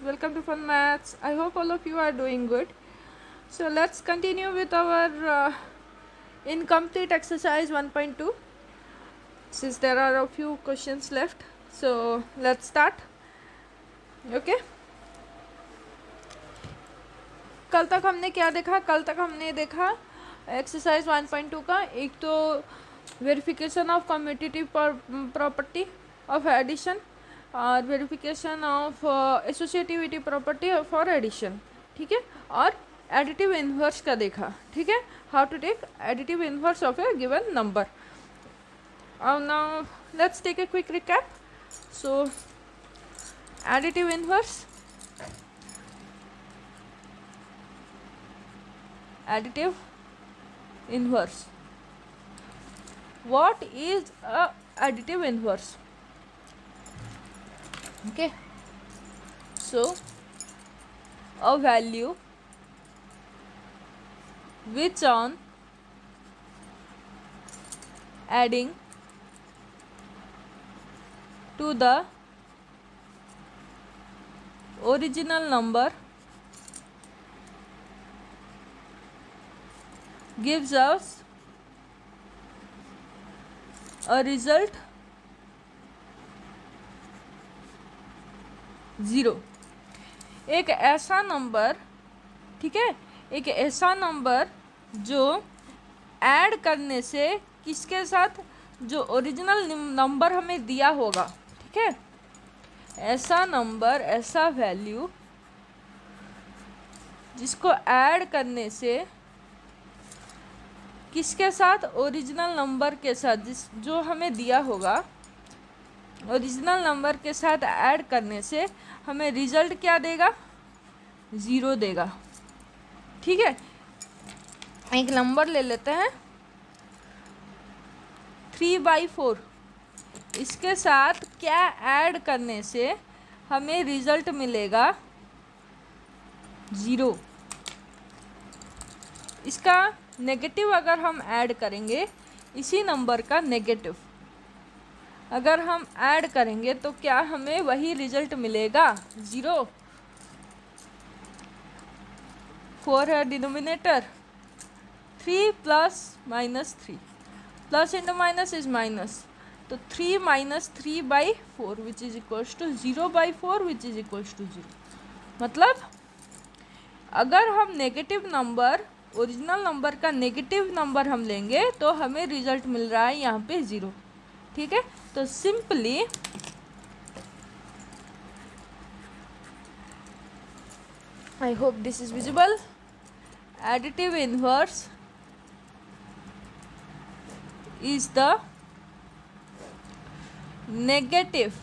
welcome to Fun Maths. I hope all of you are doing good. So let's continue with our incomplete exercise 1.2 since there are a few questions left. So let's start. Okay. कल तक हमने क्या देखा? कल तक हमने देखा exercise 1.2 का एक तो verification of commutative property of addition और verification of associativity property for addition, ठीक है, और एडिटिव इन्वर्स का देखा, ठीक है, how to take additive inverse of a given number. Now let's take a quick recap. So additive inverse, additive inverse. What is a additive inverse? Okay, so a value which on adding to the original number gives us a result 0. एक ऐसा number, ठीक है, एक ऐसा number जो add करने से किसके साथ, जो ओरिजिनल नंबर हमें दिया होगा, ठीक है, ऐसा नंबर, ऐसा वैल्यू जिसको ऐड करने से किसके साथ, ओरिजिनल नंबर के साथ, जो हमें दिया होगा ओरिजिनल नंबर के साथ ऐड करने से हमें रिजल्ट क्या देगा, 0 देगा. ठीक है, एक नंबर ले लेते हैं 3/4. इसके साथ क्या ऐड करने से हमें रिजल्ट मिलेगा 0. इसका नेगेटिव अगर हम ऐड करेंगे, इसी नंबर का नेगेटिव अगर हम ऐड करेंगे तो क्या हमें वही रिजल्ट मिलेगा, 0. 4 है denominator, 3 plus minus 3, plus into minus is minus, तो 3 minus 3/4 which is equals to 0/4 which is equals to 0. मतलब अगर हम नेगेटिव नंबर, ओरिजिनल नंबर का नेगेटिव नंबर हम लेंगे तो हमें रिजल्ट मिल रहा है यहाँ पे 0. ठीक है, तो simply I hope this is visible. Additive inverse is the negative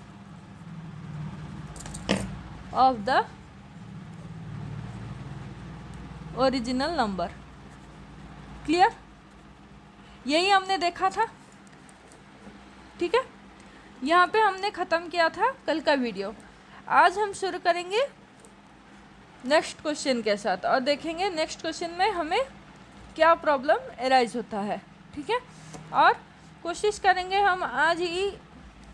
of the original number. Clear, यही हमने देखा था. ठीक है, यहाँ पे हमने ख़त्म किया था कल का वीडियो. आज हम शुरू करेंगे नेक्स्ट क्वेश्चन के साथ और देखेंगे नेक्स्ट क्वेश्चन में हमें क्या प्रॉब्लम अराइज होता है. ठीक है, और कोशिश करेंगे हम आज ही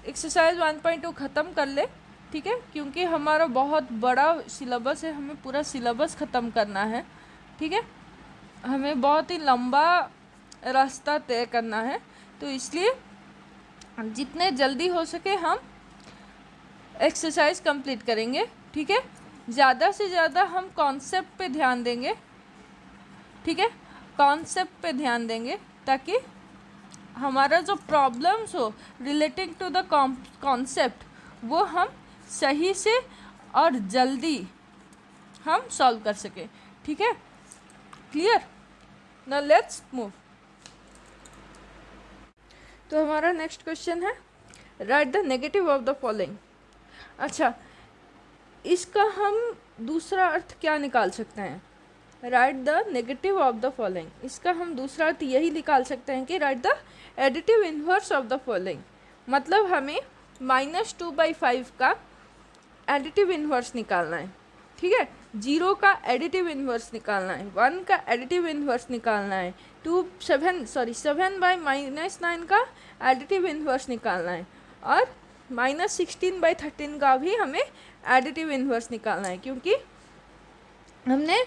एक्सरसाइज 1.2 ख़त्म कर ले. ठीक है, क्योंकि हमारा बहुत बड़ा सिलेबस है, हमें पूरा सिलेबस ख़त्म करना है. ठीक है, हमें बहुत ही लंबा रास्ता तय करना है, तो इसलिए जितने जल्दी हो सके हम एक्सरसाइज कंप्लीट करेंगे. ठीक है, ज़्यादा से ज़्यादा हम कॉन्सेप्ट पे ध्यान देंगे. ठीक है, कॉन्सेप्ट पे ध्यान देंगे ताकि हमारा जो प्रॉब्लम्स हो रिलेटिंग टू द कॉन्सेप्ट वो हम सही से और जल्दी हम सॉल्व कर सके. ठीक है, क्लियर. Now let's move. तो हमारा नेक्स्ट क्वेश्चन है right the negative of the following. अच्छा, इसका हम दूसरा अर्थ क्या निकाल सकते हैं, right the negative of the following. इसका हम दूसरा अर्थ यही निकाल सकते हैं कि right the additive inverse of the following. मतलब हमें -2/5 का एडिटिव इन्वर्स निकालना है. ठीक है, 0 का एडिटिव इन्वर्स निकालना है, 1 का एडिटिव इन्वर्स निकालना है, 7/-9 का एडिटिव इन्वर्स निकालना है, और -16/13 का भी हमें एडिटिव इन्वर्स निकालना है, क्योंकि हमने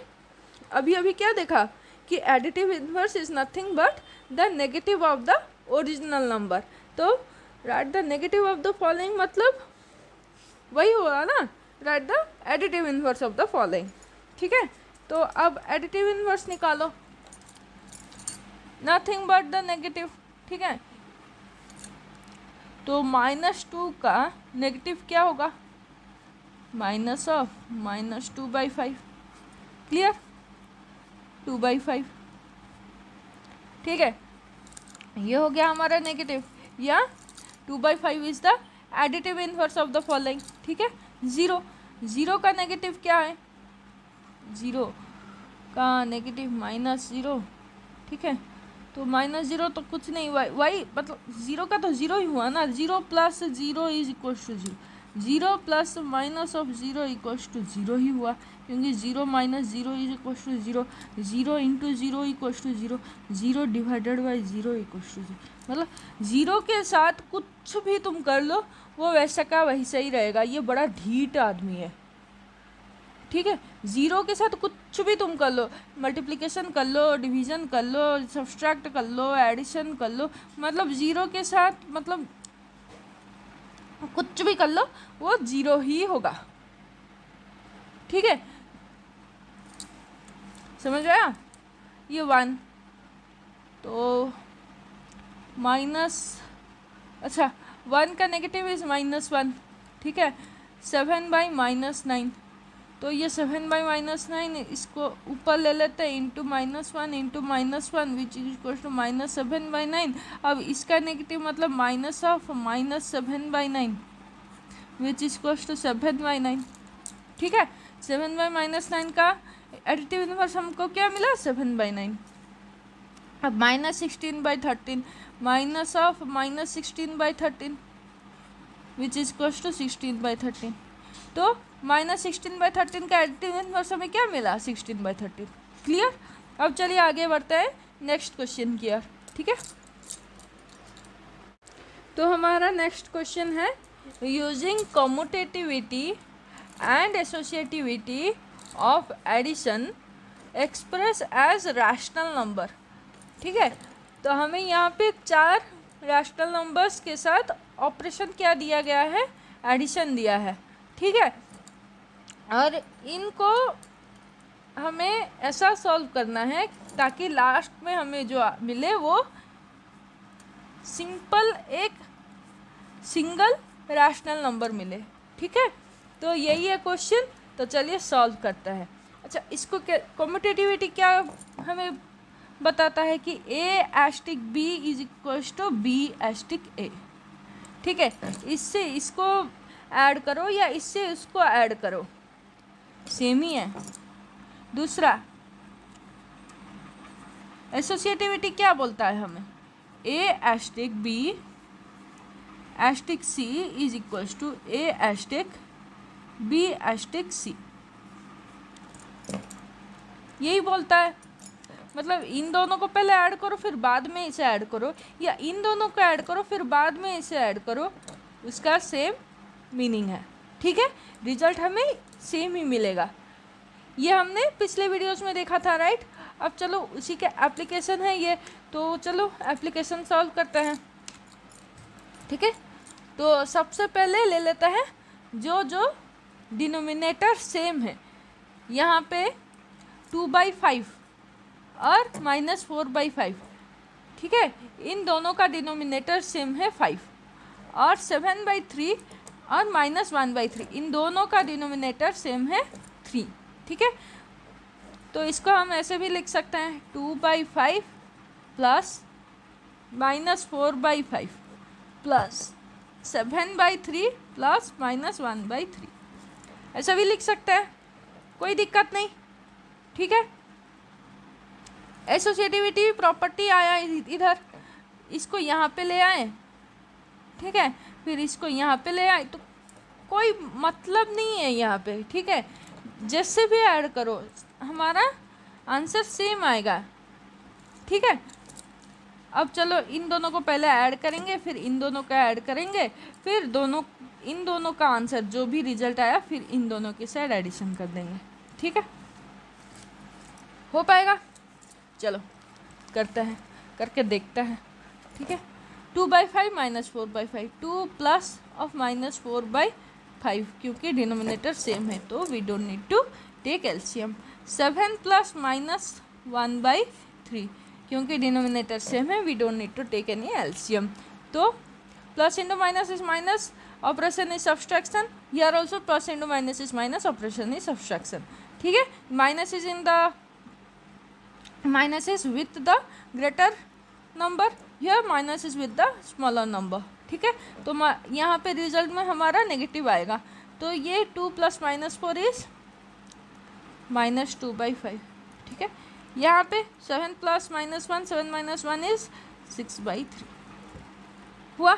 अभी अभी क्या देखा कि additive inverse is nothing but the negative of the original number. तो write the negative of the following, मतलब वही होगा ना, write the additive inverse of the following. ठीक है, तो अब एडिटिव इन्वर्स निकालो, नथिंग बट द नेगेटिव। ठीक है, तो -2 का नेगेटिव क्या होगा, माइनस ऑफ -2/5। क्लियर, 2/5। ठीक है, ये हो गया हमारा नेगेटिव, या 2/5 is the additive inverse of the following. ठीक है, 0 का नेगेटिव क्या है, 0 का नेगेटिव -0। ठीक है, तो -0 तो कुछ नहीं हुआ, वही मतलब 0 का तो 0 ही हुआ ना, 0 + 0 is equal to 0, 0 plus minus of 0 equals to 0 ही हुआ, क्योंकि 0 - 0 is equals to 0, 0 × 0 equals to 0, 0 divided by 0 equals to 0। मतलब 0 के साथ कुछ भी तुम कर लो वो वैसा का वैसा ही रहेगा। ये बड़ा ढीठ आदमी है। ठीक है, 0 के साथ कुछ भी तुम कर लो, मल्टीप्लिकेशन कर लो, डिवीज़न कर लो, सब्सट्रैक्ट कर लो, एडिशन कर लो, मतलब 0 के साथ मतलब कुछ भी कर लो वो 0 ही होगा। ठीक है, समझ आया। ये 1 तो माइनस, अच्छा 1 का नेगेटिव इज -1। ठीक है, 7/-9, तो ये 7/-9 इसको ऊपर ले लेते हैं, into -1 into -1 which is equal to -7/9। अब इसका नेगेटिव मतलब minus of -7/9 which is equal to 7/9। ठीक है, 7/-9 का एडिटिव इन्वर्स हमको क्या मिला, 7/9। अब -16/13 minus of -16/13 which is equal to 16/13। तो -16/13 का एडिटिव इन्वर्स हमें क्या मिला, 16/13। क्लियर। अब चलिए आगे बढ़ते हैं नेक्स्ट क्वेश्चन की ओर। ठीक है, तो हमारा नेक्स्ट क्वेश्चन है using commutativity and associativity of addition express as rational number. ठीक है, तो हमें यहाँ पे 4 रैशनल नंबर्स के साथ ऑपरेशन क्या दिया गया है, एडिशन दिया है। ठीक है, और इनको हमें ऐसा सॉल्व करना है ताकि लास्ट में हमें जो मिले वो एक सिंगल रैशनल नंबर मिले। ठीक है, तो यही है क्वेश्चन, तो चलिए सॉल्व करते हैं। अच्छा, इसको क्या कम्यूटेटिविटी क्या हमें बताता है कि A*B is equal to B*A। ठीक है, इससे इसको ऐड करो या इससे उसको ऐड करो, सेम ही है। दूसरा एसोसिएटिविटी क्या बोलता है हमें, A*B*C is equal to A*B*C, यही बोलता है। मतलब इन दोनों को पहले ऐड करो फिर बाद में इसे ऐड करो, या इन दोनों को ऐड करो फिर बाद में इसे ऐड करो, उसका सेम मीनिंग है। ठीक है, रिजल्ट हमें सेम ही मिलेगा। ये हमने पिछले वीडियोस में देखा था, राइट। अब चलो उसी के एप्लीकेशन है ये, तो चलो एप्लीकेशन सॉल्व करते हैं। ठीक है, तो सबसे पहले ले लेते हैं जो डिनोमिनेटर सेम है। यहाँ पे 2/5 और -4/5। ठीक है, इन दोनों का डिनोमिनेटर सेम है 5, और 7/3 और -1/3 इन दोनों का डिनोमिनेटर सेम है 3। ठीक है, तो इसको हम ऐसे भी लिख सकते हैं 2/5 प्लस -4/5 प्लस 7/3 प्लस -1/3, ऐसा भी लिख सकते हैं, कोई दिक्कत नहीं। ठीक है, एसोसिएटिविटी प्रॉपर्टी आया इधर, इसको यहाँ पे ले आए। ठीक है, फिर इसको यहाँ पे ले आए, तो कोई मतलब नहीं है यहाँ पे। ठीक है, जैसे भी ऐड करो हमारा आंसर सेम आएगा। ठीक है, अब चलो इन दोनों को पहले ऐड करेंगे, फिर इन दोनों का ऐड करेंगे, फिर दोनों इन दोनों का आंसर जो भी रिजल्ट आया फिर इन दोनों के साथ एडिशन कर देंगे। ठीक है, हो पाएगा? चलो करते हैं, करके देखते हैं। ठीक है, 2/5 - 4/5, 2 प्लस ऑफ -4/5, क्योंकि डिनोमिनेटर सेम है तो we don't need to take LCM. 7 plus -1/3, क्योंकि डिनोमिनेटर सेम है we don't need to take any LCM. तो plus into minus is minus, operation is subtraction. Here also plus into minus is minus, operation is subtraction. ठीक है, minus is in the minus is with the greater number, here minus is with the smaller number। ठीक है, तो यहाँ पे result में हमारा negative आएगा, तो ये 2 + -4 इज -2/5। ठीक है, यहाँ पे 7 + -1, 7 - 1 इज 6/3 हुआ।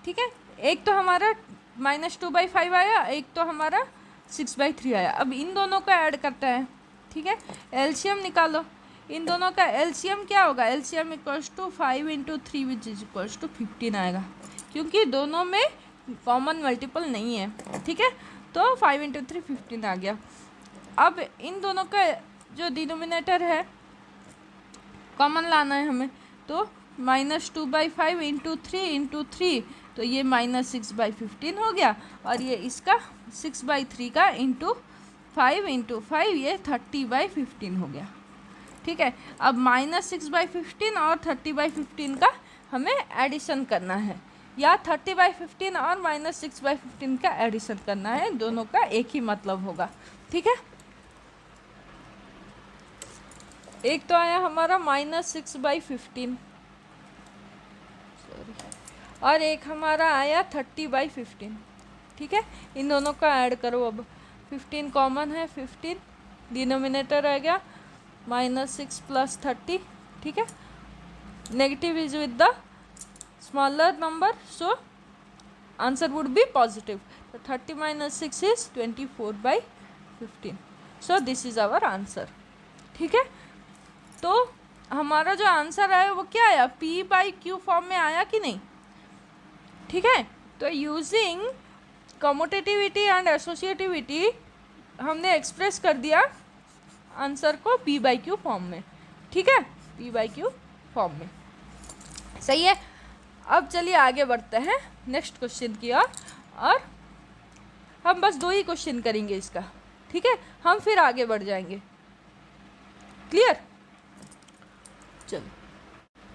ठीक है, एक तो हमारा -2/5 आया, एक तो हमारा 6/3 आया। अब इन दोनों को ऐड करते हैं। ठीक है, एलसीएम निकालो। इन दोनों का एलसीएम क्या होगा? LCM equals to 5 × 3 which is equals to 15 आएगा, क्योंकि दोनों में कॉमन मल्टीपल नहीं है। ठीक है, तो 5 × 3 15 आ गया। अब इन दोनों का जो डिनोमिनेटर है कॉमन लाना है हमें, तो -2/5 × 3 × 3, तो ये -6/15 हो गया, और ये इसका 6/3 का × 5 × 5 ये 30/15 हो गया। ठीक है, अब -6/15 और 30/15 का हमें एडिशन करना है, या 30/15 और -6/15 का एडिशन करना है, दोनों का एक ही मतलब होगा। ठीक है, एक तो आया हमारा -6/15 और एक हमारा आया 30/15। ठीक है, इन दोनों का ऐड करो। अब 15 कॉमन है, 15 डिनोमिनेटर आ गया, -6 + 30। ठीक है, negative is with the smaller number, so answer would be positive. तो 30 - 6 is 24/15, so this is our answer. ठीक है, तो हमारा जो आंसर आया वो क्या आया? P/Q फॉर्म में आया कि नहीं? ठीक है, तो यूजिंग कम्यूटेटिविटी एंड एसोसिएटिविटी हमने एक्सप्रेस कर दिया आंसर को P/Q फॉर्म में। ठीक है, P/Q फॉर्म में। सही है, अब चलिए आगे बढ़ते हैं नेक्स्ट क्वेश्चन की ओर, और हम बस 2 ही क्वेश्चन करेंगे इसका। ठीक है, हम फिर आगे बढ़ जाएंगे। क्लियर? चलो,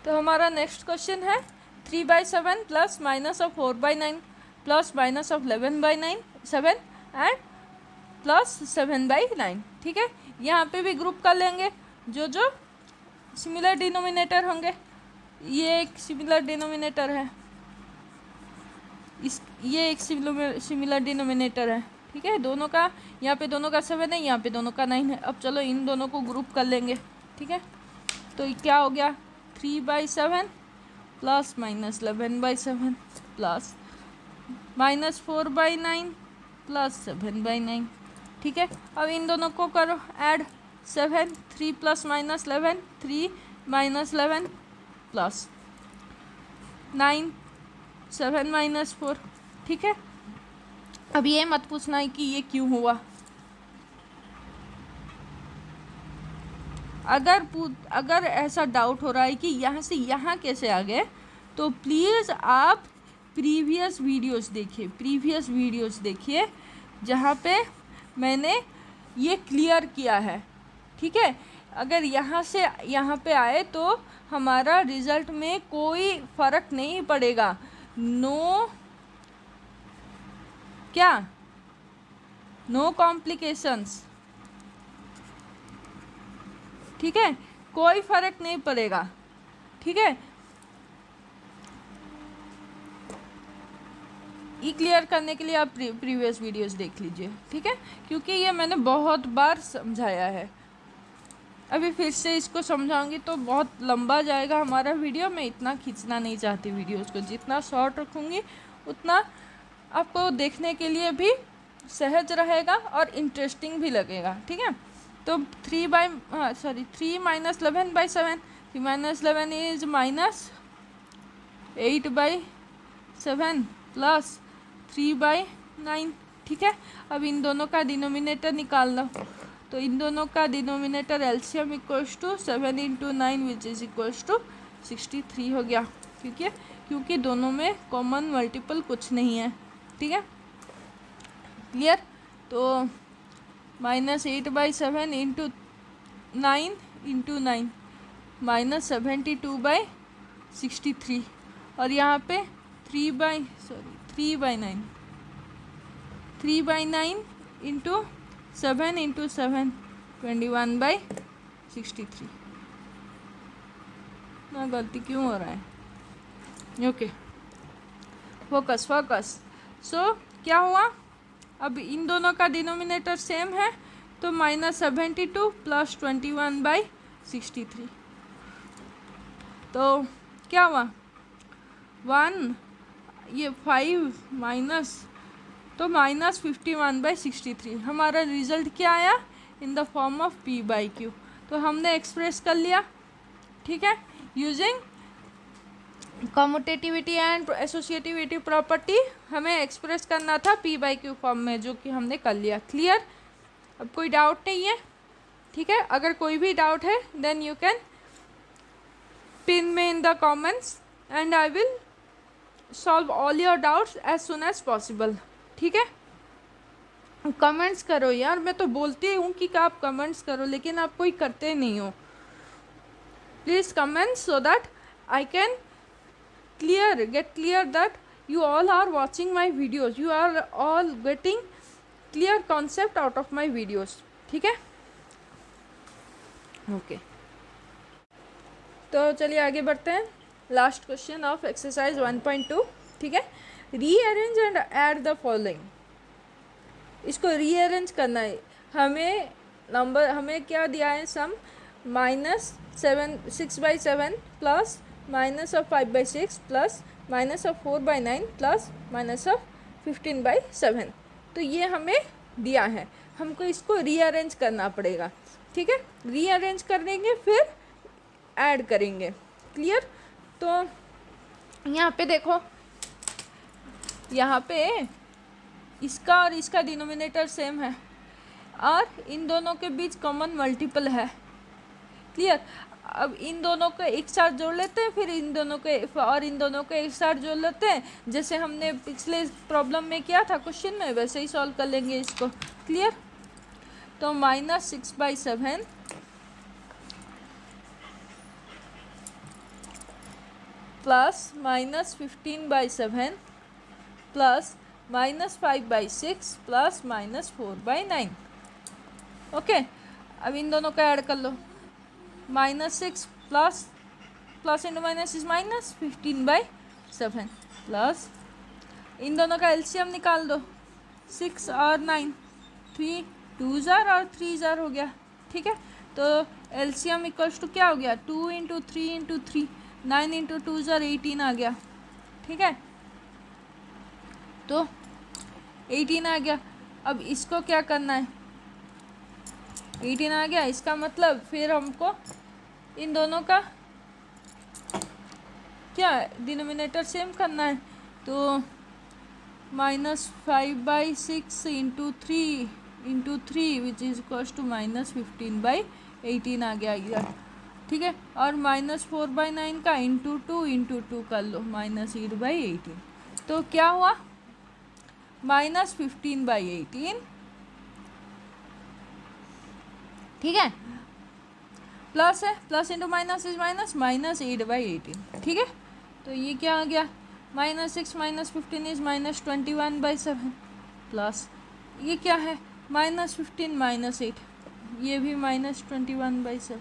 तो हमारा नेक्स्ट क्वेश्चन है 3/7 + -4/9 + -11/9 7 एंड +7/9। ठीक है, यहाँ पे भी ग्रुप कर लेंगे जो जो सिमिलर डिनोमिनेटर होंगे। ये एक सिमिलर डिनोमिनेटर है, ये एक सिमिलर डिनोमिनेटर है। ठीक है, दोनों का, यहाँ पे दोनों का 7 है, यहाँ पे दोनों का 9 है। अब चलो इन दोनों को ग्रुप कर लेंगे। ठीक है, तो क्या हो गया? 3/7 + -11/7 + -4/9 + 7/9। ठीक है, अब इन दोनों को करो ऐड। 7 3 + -11 3 - 11 + 9 7 - 4। ठीक है, अब ये मत पूछना है कि ये क्यों हुआ। अगर ऐसा डाउट हो रहा है कि यहाँ से यहाँ कैसे आ गए, तो प्लीज़ आप प्रीवियस वीडियोस देखिए जहाँ पे मैंने ये क्लियर किया है। ठीक है, अगर यहाँ से यहाँ पे आए तो हमारा रिजल्ट में कोई फ़र्क नहीं पड़ेगा। No complications. ठीक है, कोई फ़र्क नहीं पड़ेगा। ठीक है, ये क्लियर करने के लिए आप प्रीवियस वीडियोस देख लीजिए। ठीक है, क्योंकि ये मैंने बहुत बार समझाया है, अभी फिर से इसको समझाऊंगी तो बहुत लंबा जाएगा हमारा वीडियो। मैं इतना खींचना नहीं चाहती वीडियोस को, जितना शॉर्ट रखूँगी उतना आपको देखने के लिए भी सहज रहेगा और इंटरेस्टिंग भी लगेगा। ठीक है, तो 3 - 11/7 3 - 11 इज -8/7 + 3/9, ठीक है। अब इन दोनों का डिनोमिनेटर निकाल लो, तो इन दोनों का denominator LCM equals to 7 × 9 which is equals to 63 हो गया, क्योंकि दोनों में कॉमन मल्टीपल कुछ नहीं है, ठीक है, क्लियर। तो -8/7 × 9 × 9 -72/63, और यहाँ पे 3/9 इंटू 7 × 7 21/63 ना, गलती क्यों हो रहा है, ओके, फोकस। सो क्या हुआ, अब इन दोनों का डिनोमिनेटर सेम है, तो -72 + 21/63, तो क्या हुआ 1, ये 5 माइनस, तो -51/63। हमारा रिजल्ट क्या आया, in the form of p/q। तो हमने एक्सप्रेस कर लिया, ठीक है, using commutativity and associativity property हमें एक्सप्रेस करना था p/q फॉर्म में, जो कि हमने कर लिया, क्लियर। अब कोई डाउट नहीं है, ठीक है। अगर कोई भी डाउट है then you can pin me in the comments and I will solve all your doubts as soon as possible, ठीक है। कमेंट्स करो यार, मैं तो बोलती हूँ कि आप कमेंट्स करो, लेकिन आप कोई करते नहीं हो। Please comment so that I can get clear that you all are watching my videos, you are all getting clear concept out of my videos, ठीक है, ओके। तो चलिए आगे बढ़ते हैं, लास्ट क्वेश्चन ऑफ एक्सरसाइज 1.2, ठीक है। Rearrange and add the following, इसको रीअरेंज करना है। हमें क्या दिया है, सम -6/7 प्लस -5/6 प्लस -4/9 प्लस -15/7, तो ये हमें दिया है, हमको इसको रीअरेंज करना पड़ेगा, ठीक है। रीअरेंज करेंगे फिर ऐड करेंगे, क्लियर। तो यहाँ पे देखो, यहाँ पे इसका और इसका डिनोमिनेटर सेम है, और इन दोनों के बीच कॉमन मल्टीपल है, क्लियर। अब इन दोनों को एक साथ जोड़ लेते हैं, फिर इन दोनों को एक साथ जोड़ लेते हैं, जैसे हमने पिछले प्रॉब्लम में किया था क्वेश्चन में, वैसे ही सॉल्व कर लेंगे इसको, क्लियर। तो -6/7 प्लस -15/7 प्लस -5/6 प्लस -4/9, ओके। अब इन दोनों को ऐड कर लो, -6 plus into minus is -15/7 plus, इन दोनों का एलसीएम निकाल दो, 6 और 9, 3 2 और 3 हो गया, ठीक है। तो एलसीएम इक्वल्स टू क्या हो गया, 2 × 3 × 3, 9 × 2 18 आ गया, ठीक है। तो 18 आ गया। अब इसको क्या करना है, 18 आ गया, इसका मतलब फिर हमको इन दोनों का क्या डिनोमिनेटर सेम करना है, तो -5/6 × 3 विच इज इक्वल्स टू -15/18 आ गया इधर, ठीक है। और -4/9 का × 2 कर लो, -8/18, तो क्या हुआ -15/18, ठीक है। प्लस है, plus into minus is minus, -8/18, ठीक है। तो ये क्या आ गया, -6 -15 इज -21/7 प्लस ये क्या है, -15 -8, ये भी -21/7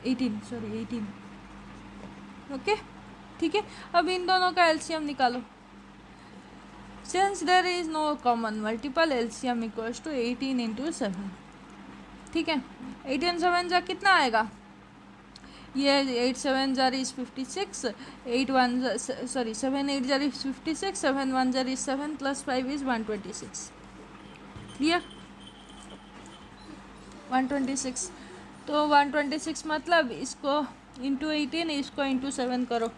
18, ओके, ठीक है। अब इन दोनों का एलसीएम निकालो, since there is no common multiple, LCM equals to 18 × 7, ठीक है। 18 7 जा कितना आएगा, ये 8 7 jar is 56, 7 8 jar is 56, 7 1 jar is 7 plus 5 is 126, clear, 126। तो 126 मतलब इसको × 18, इसको × 7 करो,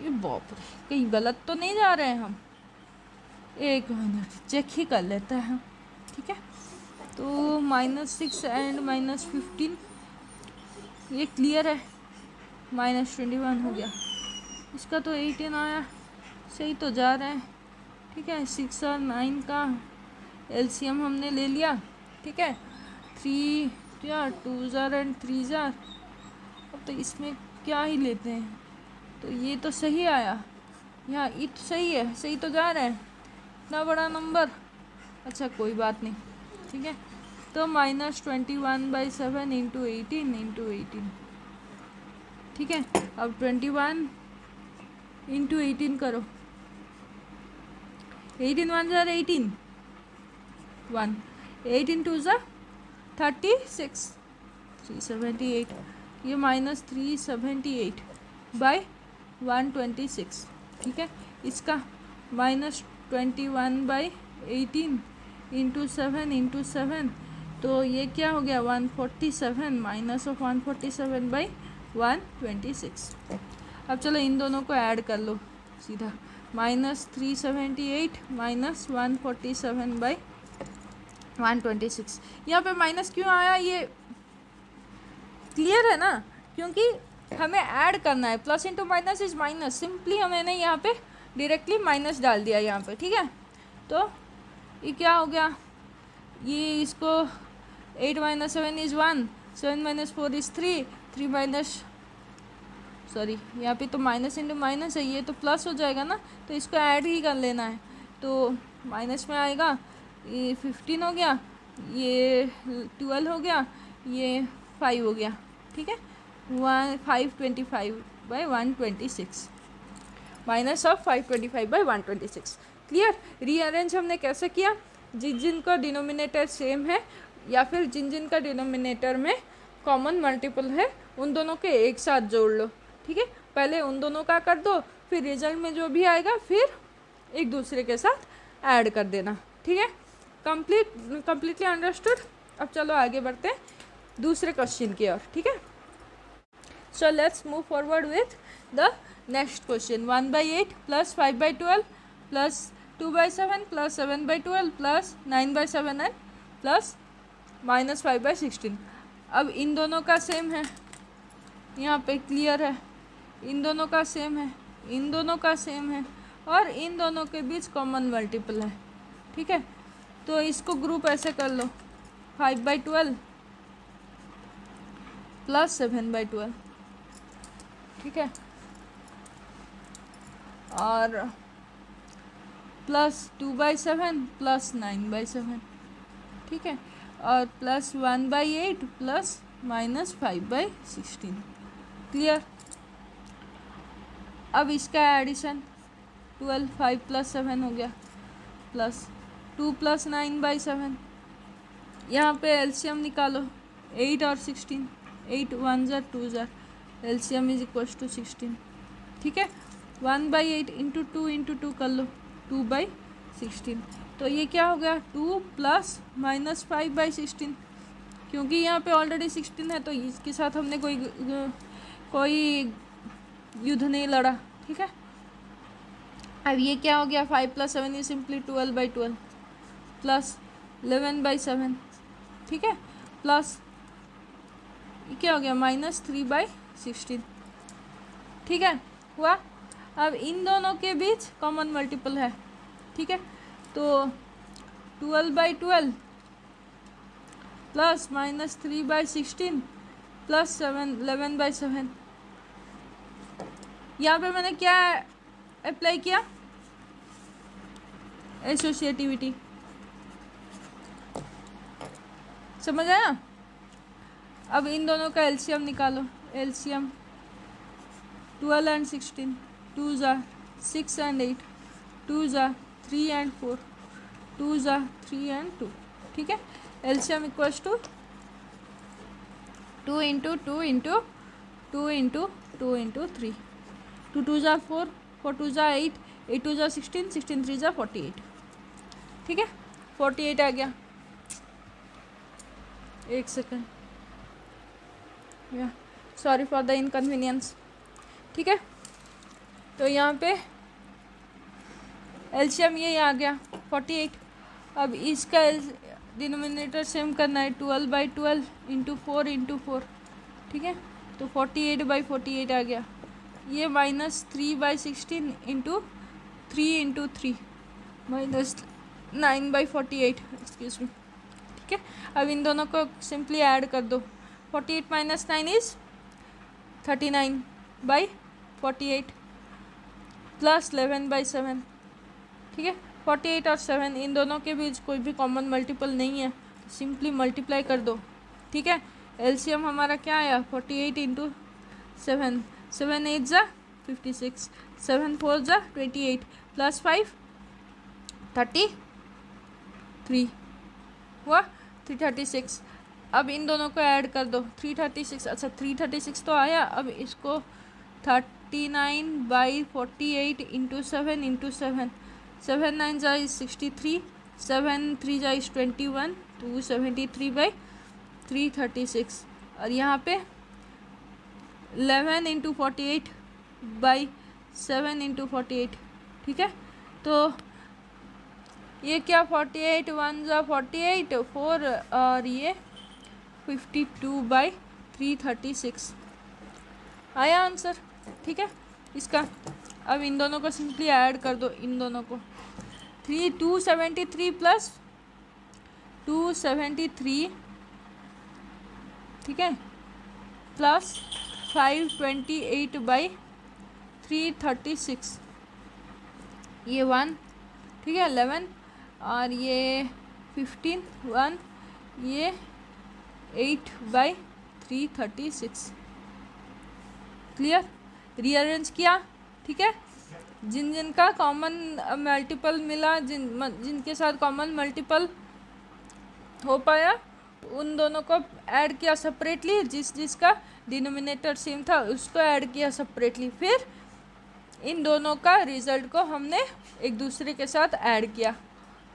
ये बाप रे, कहीं गलत तो नहीं जा रहे हैं हम, एक मिनट चेक ही कर लेते हैं, ठीक है। तो -6 एंड -15 ये क्लियर है, -21 हो गया। इसका तो 18 आया, सही तो जा रहा है, ठीक है। 6 और 9 का एलसीएम हमने ले लिया, ठीक है। 3 या 2 जार एंड 3 जार। अब तो इसमें क्या ही लेते हैं, तो ये तो सही आया, यहाँ ये तो सही है, सही तो जा रहा है, इतना बड़ा नंबर। अच्छा कोई बात नहीं, ठीक है। तो -21/7 इंटू 18, ठीक है। अब 21 इंटू 18 करो, 18 1 जार 18, 1 18 2 जार 36, 378, ये -378/126, ठीक है। इसका -21/18 इंटू 7, तो ये क्या हो गया 147 -147/126। अब चलो इन दोनों को ऐड कर लो सीधा, -378 -147/126। यहाँ पे माइनस क्यों आया, ये क्लियर है ना, क्योंकि हमें ऐड करना है, plus into minus is minus, simply मैंने यहाँ पे डायरेक्टली माइनस डाल दिया यहाँ पे, ठीक है। तो ये क्या हो गया, ये इसको 8 - 7 इज़ 1, 7 - 4 इज़ 3, 3 माइनस, सॉरी यहाँ पे तो माइनस इंटू माइनस है, ये तो प्लस हो जाएगा ना, तो इसको ऐड ही कर लेना है। तो माइनस में आएगा, ये 15 हो गया, ये 12 हो गया, ये 5 हो गया, ठीक है। 525/126 माइनस ऑफ 525/126। क्लियर। रीअरेंज हमने कैसे किया, जिन जिन का डिनोमिनेटर सेम है या फिर जिन जिन का डिनोमिनेटर में कॉमन मल्टीपल है उन दोनों के एक साथ जोड़ लो, ठीक है। पहले उन दोनों का कर दो, फिर रिजल्ट में जो भी आएगा फिर एक दूसरे के साथ ऐड कर देना, ठीक है। Completely understood. अब चलो आगे बढ़ते हैं दूसरे क्वेश्चन की ओर, ठीक है। So let's move forward with the next question. 1/8 plus 5/12 plus 2/7 plus 7/12 plus 9/7 and plus -5/16। अब इन दोनों का सेम है, यहाँ पे क्लियर है, इन दोनों का सेम है, इन दोनों का सेम है, और इन दोनों के बीच कॉमन मल्टीपल है, ठीक है। तो इसको ग्रुप ऐसे कर लो, 5/12 प्लस 7/12, ठीक है, और प्लस 2/7 प्लस 9/7, ठीक है, और प्लस 1/8 प्लस -5/16। क्लियर। अब इसका एडिशन 12, 5 + 7 हो गया, प्लस 2 + 9/7। यहाँ पे एलसीएम निकालो, 8 और 16, 8 1 जार 2 जार, एलसीएम इज इक्वल्स टू 16, ठीक है। 1/8 इंटू 2 इंटू 2 कर लो, 2/16। तो ये क्या हो गया 2 प्लस -5/16, क्योंकि यहाँ पे ऑलरेडी 16 है तो इसके साथ हमने कोई युद्ध नहीं लड़ा, ठीक है। अब ये क्या हो गया 5 + 7 इज सिंपली 12/12 प्लस 11/7, ठीक है, प्लस ये क्या हो गया -3/16, ठीक है हुआ। अब इन दोनों के बीच कॉमन मल्टीपल है, ठीक है। तो 12/12 प्लस -3/16 प्लस 11/7। यहाँ पे मैंने क्या अप्लाई किया, एसोसिएटिविटी, समझ आया। अब इन दोनों का एलसीएम निकालो, एलसीएम 12 and 16, 2 जार 6 and 8, 2 जार 3 and 4, 2 जार 3 and 2, ठीक है। LCM equals to 2 into 2 into 2 into 2 into 3, 2 2 जार 4, 4 2 जार 8, 8 2 जार 16, 16 3 जार 48, ठीक है। 48 आ गया, एक सेकेंड, या सॉरी फॉर द इनकन्वीनियंस, ठीक है। तो यहाँ पे एलसीएम यही आ गया 48। अब इसका डिनोमिनेटर सेम करना है, 12/12 इंटू 4, ठीक है। तो 48/48 आ गया। ये -3/16 इंटू 3 -9/48, एक्सक्यूज मी, ठीक है। अब इन दोनों को सिंपली ऐड कर दो। 48 - 9 इज 39/48 प्लस 11/7, ठीक है। 48 और 7 इन दोनों के बीच कोई भी कॉमन मल्टीपल नहीं है, तो सिंपली मल्टीप्लाई कर दो, ठीक है। एलसीएम हमारा क्या आया 48 इंटू 7, 7 8 ज़ा 56, 7 4 ज़ा 28 प्लस 5 33 हुआ 336। अब इन दोनों को ऐड कर दो 336, अच्छा 336 तो आया। अब इसको 39/48 इंटू 7 इंटू 7, 7 9 ज़ा इज 63, 7 3 ज़ा इज 21, 273/336। और यहाँ पे 11 इंटू 48/7 इंटू 48, ठीक है। तो ये क्या 48 1 ज़ा 48 4 और ये 52/336 आया आंसर, ठीक है इसका। अब इन दोनों को सिंपली ऐड कर दो, इन दोनों को 273 प्लस 273, ठीक है, प्लस 528/336, ये 1, ठीक है 11 और ये 15 1, ये 8/336। क्लियर, रीअरेंज किया, ठीक है। जिन जिन का कॉमन मल्टीपल मिला, जिनके साथ कॉमन मल्टीपल हो पाया, उन दोनों को ऐड किया सेपरेटली, जिसका डिनोमिनेटर सेम था उसको ऐड किया सेपरेटली, फिर इन दोनों का रिजल्ट को हमने एक दूसरे के साथ ऐड किया।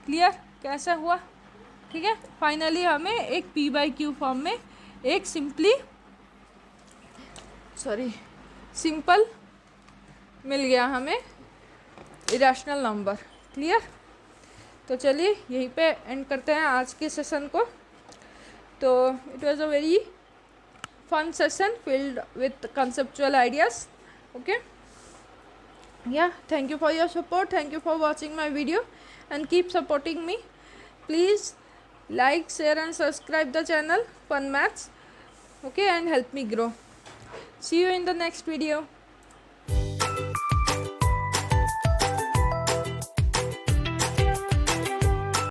क्लियर कैसा हुआ, ठीक है। फाइनली हमें एक p/q फॉर्म में एक सिंपल मिल गया हमें इरेशनल नंबर। क्लियर, तो चलिए यहीं पे एंड करते हैं आज के सेशन को। तो it was a very fun session filled with conceptual ideas. Okay, yeah, thank you for your support, thank you for watching my video and keep supporting me. Please like, share and subscribe the channel Fun Maths, okay, and help me grow. See you in the next video.